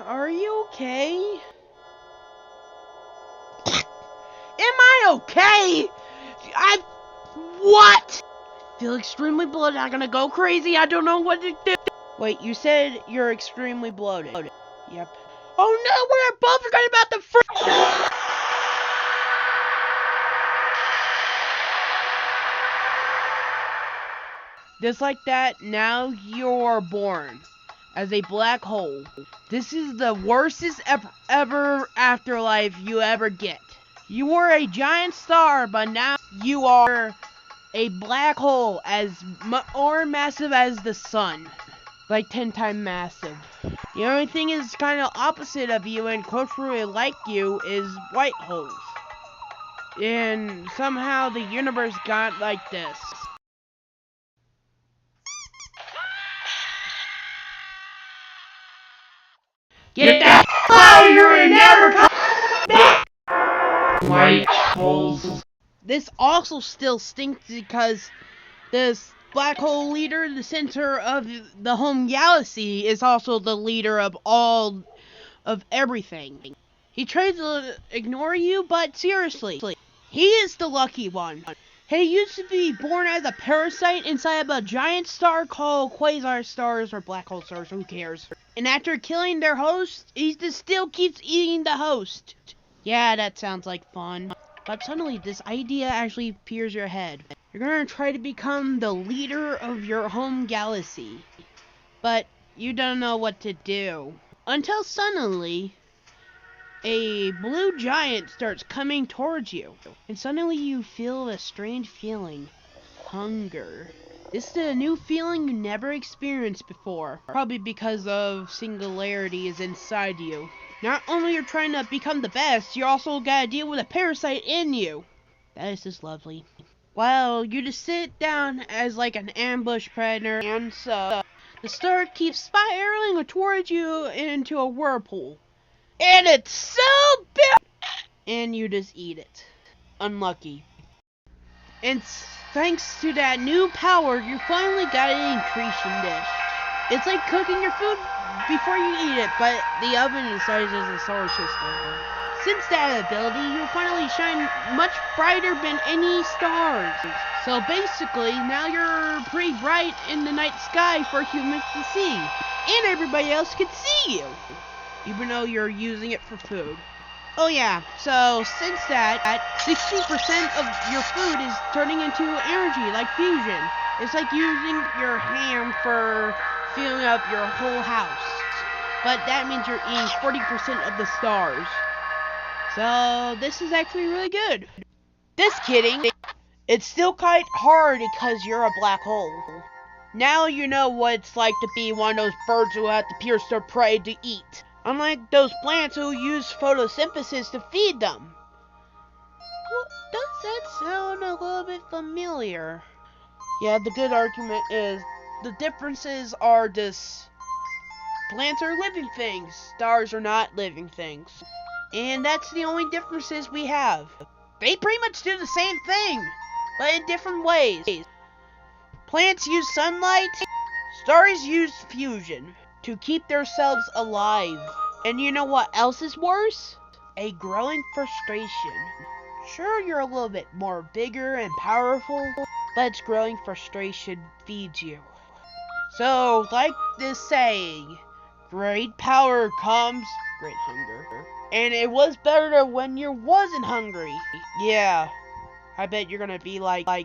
Are you okay? Am I okay? What? Feel extremely bloated. I'm gonna go crazy. I don't know what to do. Wait, you said you're extremely bloated. Yep. Oh no, we're both forgetting about the Just like that, now you're born as a black hole. This is the worstest ever afterlife you ever get. You were a giant star, but now you are a black hole as more massive as the sun. Like 10 times massive. The only thing is kind of opposite of you and culturally like you is white holes. And somehow the universe got like this. Get that out of here and never come back! White holes. This also still stinks because this black hole leader, the center of the home galaxy, is also the leader of all of everything. He tries to ignore you, but seriously, he is the lucky one. He used to be born as a parasite inside of a giant star called quasar stars or black hole stars, who cares? And after killing their host, he just still keeps eating the host. Yeah, that sounds like fun. But suddenly this idea actually appears in your head. You're gonna try to become the leader of your home galaxy. But you don't know what to do. Until suddenly, a blue giant starts coming towards you. And suddenly you feel a strange feeling. Hunger. This is a new feeling you never experienced before. Probably because of singularity is inside you. Not only you're trying to become the best, you also gotta deal with a parasite in you. That is just lovely. Well, you just sit down as like an ambush predator, and so the star keeps spiraling towards you into a whirlpool. And it's so big! And you just eat it. Unlucky. And thanks to that new power, you finally got an increasing dish. It's like cooking your food before you eat it, but the oven is the size of the solar system. Since that ability, you'll finally shine much brighter than any stars. So basically, now you're pretty bright in the night sky for humans to see. And everybody else can see you, even though you're using it for food. Oh yeah, so since that, 60% of your food is turning into energy, like fusion. It's like using your ham for filling up your whole house. But that means you're eating 40% of the stars. So this is actually really good. Just kidding. It's still quite hard because you're a black hole. Now you know what it's like to be one of those birds who have to pierce their prey to eat. Unlike those plants who use photosynthesis to feed them. Well, does that sound a little bit familiar? Yeah, the good argument is the differences are just plants are living things, stars are not living things. And that's the only differences we have. They pretty much do the same thing, but in different ways. Plants use sunlight, stars use fusion to keep themselves alive. And you know what else is worse? A growing frustration. Sure, you're a little bit more bigger and powerful, but its growing frustration feeds you. So, like this saying, great power comes great hunger. And it was better when you wasn't hungry. Yeah, I bet you're gonna be like, I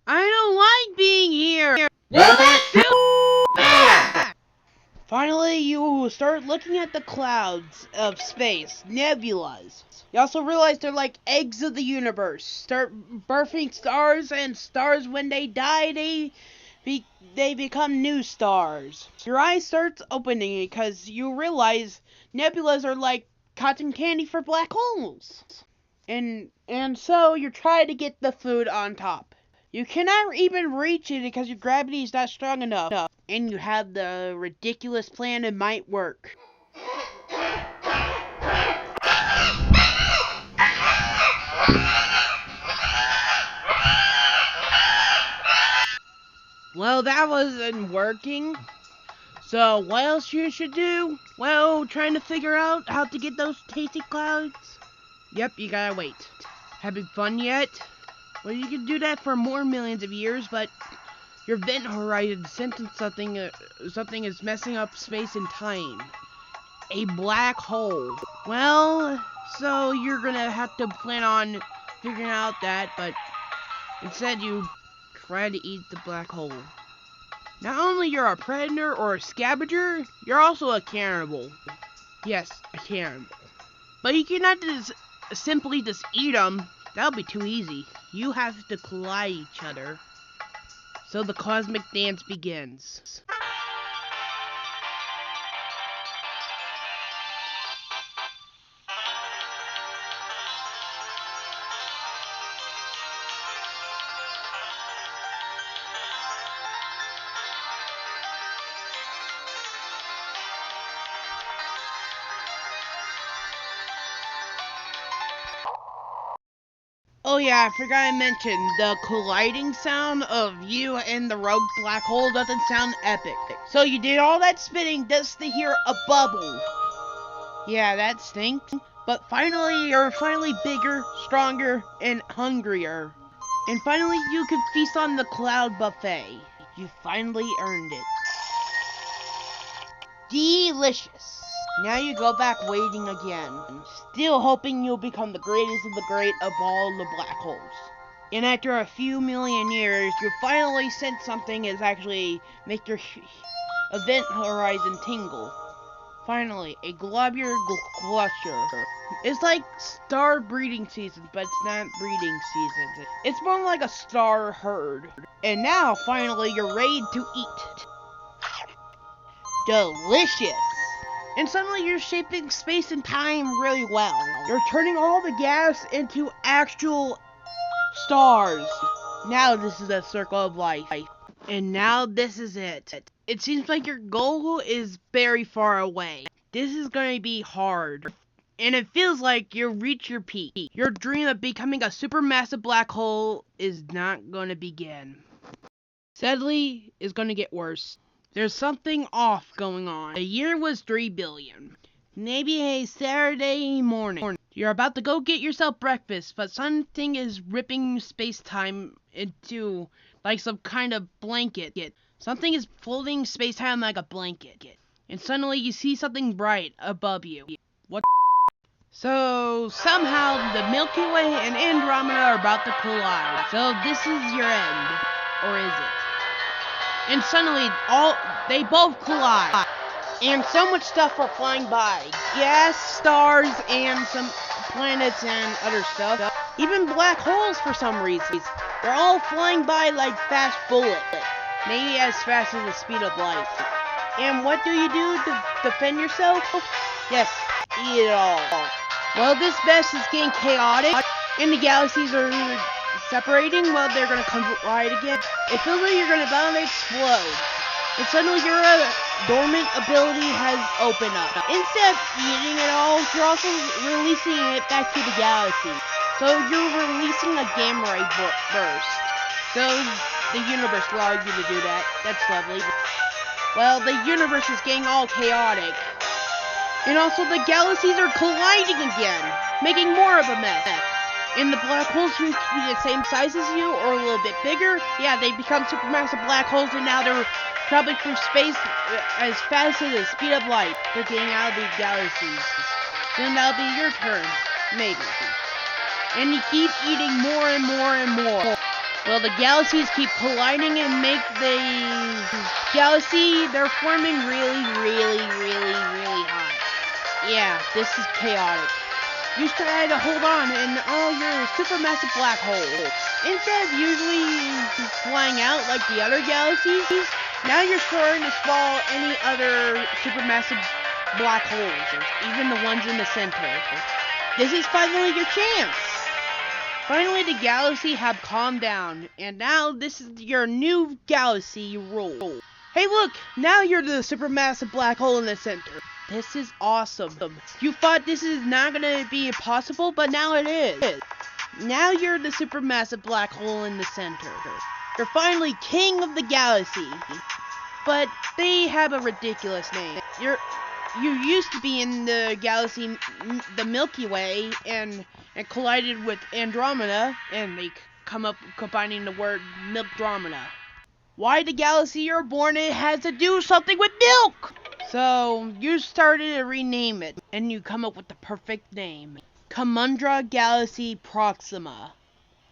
don't like being here. Well, that's too bad. Finally, you start looking at the clouds of space, nebulas. You also realize they're like eggs of the universe. Start birthing stars, and stars, when they die, they become new stars. Your eyes starts opening because you realize nebulas are like cotton candy for black holes. And so you try to get the food on top. You cannot even reach it because your gravity is not strong enough. And you have the ridiculous plan it might work. Well, that wasn't working. So, what else you should do? Well, trying to figure out how to get those tasty clouds? Yep, you gotta wait. Having fun yet? Well, you can do that for more millions of years, but your event horizon sensing something is messing up space and time. A black hole. Well, so you're gonna have to plan on figuring out that, but instead you try to eat the black hole. Not only you're a predator or a scavenger, you're also a cannibal. Yes, a cannibal. But you cannot simply eat them. That'll be too easy. You have to collide each other. So the cosmic dance begins. Oh yeah, I forgot to mention, the colliding sound of you and the rogue black hole doesn't sound epic. So you did all that spinning just to hear a bubble. Yeah, that stinks. But finally, you're bigger, stronger, and hungrier. And finally, you can feast on the cloud buffet. You finally earned it. Delicious. Now you go back waiting again, still hoping you'll become the greatest of the great of all the black holes. And after a few million years, you finally sense something is actually make your event horizon tingle. Finally, a globular cluster. It's like star breeding season, but it's not breeding season. It's more like a star herd. And now, finally, you're ready to eat. Delicious! And suddenly you're shaping space and time really well. You're turning all the gas into actual stars. Now this is a circle of life. And now this is it. It seems like your goal is very far away. This is going to be hard. And it feels like you'll reach your peak. Your dream of becoming a supermassive black hole is not going to begin. Sadly, it's going to get worse. There's something off going on. The year was 3 billion. Maybe a Saturday morning. You're about to go get yourself breakfast, but something is ripping space-time into like some kind of blanket. Something is folding space-time like a blanket. And suddenly you see something bright above you. What? So somehow the Milky Way and Andromeda are about to collide. So this is your end. Or is it? And suddenly, they both collide. And so much stuff are flying by. Gas, stars, and some planets and other stuff. Even black holes for some reason. They're all flying by like fast bullets. Maybe as fast as the speed of light. And what do you do to defend yourself? Yes, eat it all. Well, this mess is getting chaotic. And the galaxies are separating, well, they're gonna collide again. It feels like you're gonna bound to explode. And suddenly your dormant ability has opened up. Instead of eating it all, you're also releasing it back to the galaxy. So you're releasing a gamma ray burst. So the universe allowed you to do that. That's lovely. Well, the universe is getting all chaotic. And also the galaxies are colliding again, making more of a mess. And the black holes used to be the same size as you, or a little bit bigger. Yeah, they become supermassive black holes, and now they're traveling through space as fast as the speed of light. They're getting out of the galaxies. Soon that'll be your turn. Maybe. And you keep eating more and more and more. Well, the galaxies keep colliding and make the galaxy, they're forming really hot. Yeah, this is chaotic. You try to hold on in all your supermassive black holes. Instead of usually flying out like the other galaxies, now you're starting to swallow any other supermassive black holes, even the ones in the center. This is finally your chance. Finally, the galaxy have calmed down, and now this is your new galaxy rule. Hey look, now you're the supermassive black hole in the center. This is awesome. You thought this is not gonna be possible, but now it is. Now you're the supermassive black hole in the center. You're finally king of the galaxy. But they have a ridiculous name. You used to be in the galaxy, the Milky Way, and collided with Andromeda, and they come up combining the word Milkdromeda. Why the galaxy you're born in has to do something with milk! So, you started to rename it, and you come up with the perfect name. Kamundra Galaxy Proxima.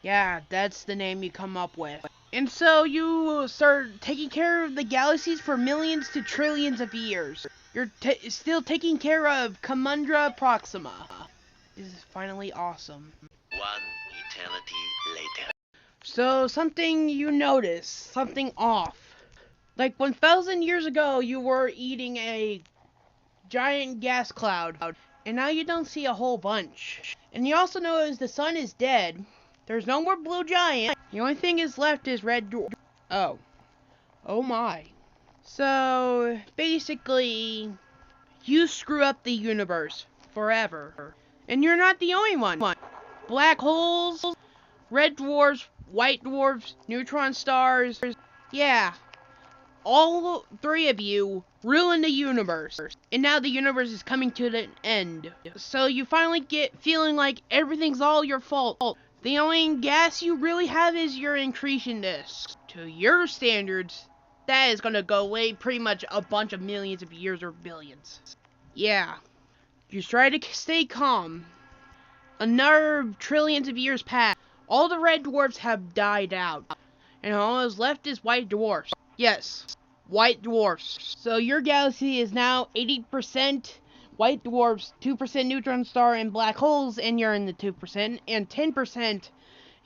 Yeah, that's the name you come up with. And so you start taking care of the galaxies for millions to trillions of years. You're still taking care of Kamundra Proxima. This is finally awesome. 1 eternity later. So something you notice, something off. Like 1,000 years ago, you were eating a giant gas cloud, and now you don't see a whole bunch. And you also notice the sun is dead. There's no more blue giant. The only thing is left is red dwarf. Oh my. So basically, you screw up the universe forever. And you're not the only one. Black holes, red dwarfs, white dwarfs, neutron stars. Yeah. All three of you ruin the universe. And now the universe is coming to an end. So you finally get feeling like everything's all your fault. The only gas you really have is your accretion disk. To your standards, that is gonna go away pretty much a bunch of millions of years or billions. Yeah. You try to stay calm. Another trillions of years pass. All the red dwarfs have died out. And all that's left is white dwarfs. Yes, white dwarfs. So your galaxy is now 80% white dwarfs, 2% neutron star and black holes, and you're in the 2%, and 10%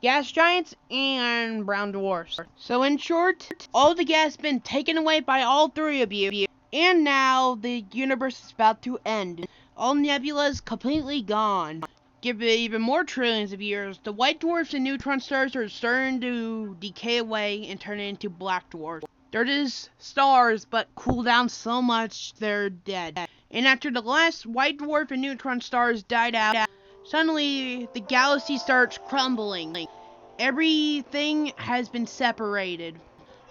gas giants and brown dwarfs. So in short, all the gas has been taken away by all three of you, and now the universe is about to end. All nebulas completely gone. Give it even more trillions of years, the white dwarfs and neutron stars are starting to decay away and turn into black dwarfs. They're just stars, but cool down so much they're dead. And after the last white dwarf and neutron stars died out, suddenly the galaxy starts crumbling. Everything has been separated.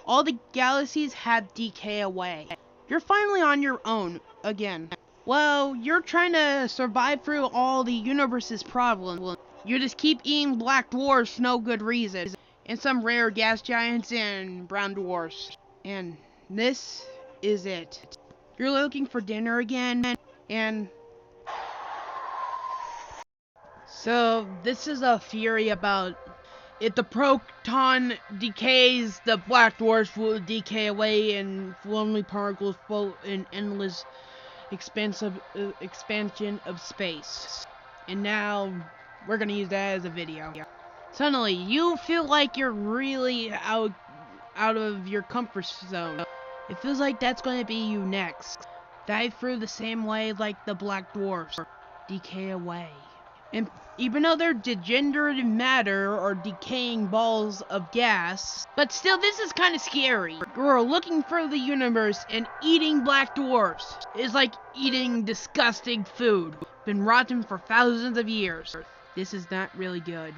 All the galaxies have decayed away. You're finally on your own again. Well, you're trying to survive through all the universe's problems. You just keep eating black dwarfs for no good reason. And some rare gas giants and brown dwarfs. And this is it. You're looking for dinner again, and so this is a theory about if the proton decays, the black dwarfs will decay away and lonely particles float in endless expansion of space. And now we're gonna use that as a video. Suddenly, you feel like you're really out of your comfort zone. It feels like that's going to be you next. Dive through the same way like the black dwarfs. Decay away. And even though they're degenerative matter or decaying balls of gas, but still this is kind of scary. You're looking for the universe and eating black dwarfs is like eating disgusting food. Been rotten for thousands of years. This is not really good.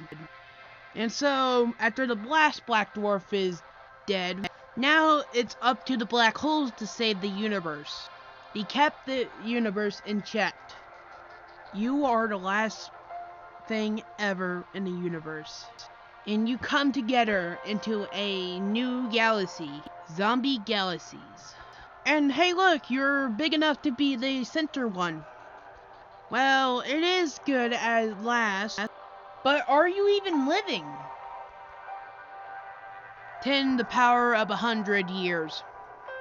And so, after the last black dwarf is dead, now it's up to the black holes to save the universe. They kept the universe in check. You are the last thing ever in the universe. And you come together into a new galaxy. Zombie galaxies. And hey look, you're big enough to be the center one. Well, it is good at last. But are you even living? 10 the power of 100 years.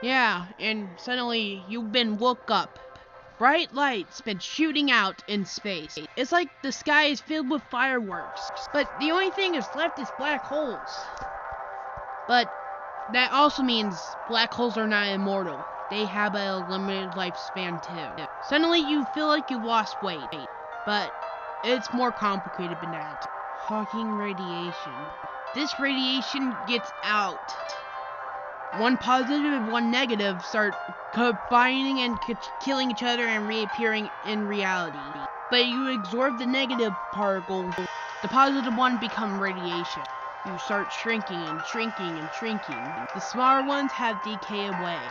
Yeah, and suddenly you've been woke up. Bright lights been shooting out in space. It's like the sky is filled with fireworks. But the only thing that's left is black holes. But that also means black holes are not immortal. They have a limited lifespan too. Suddenly you feel like you lost weight. But it's more complicated than that. Hawking radiation. This radiation gets out. One positive and one negative start combining and killing each other and reappearing in reality. But you absorb the negative particle, the positive one become radiation. you start shrinking and shrinking and shrinking. The smaller ones have decay away.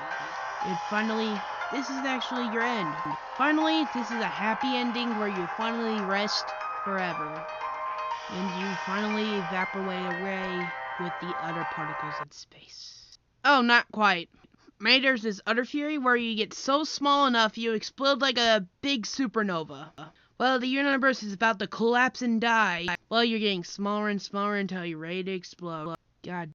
And finally, this is actually your end. Finally, this is a happy ending where you finally rest forever. And you finally evaporate away with the other particles in space. Oh, not quite. Maybe there's this other theory where you get so small enough you explode like a big supernova. Well, the universe is about to collapse and die. Well, you're getting smaller and smaller until you're ready to explode. God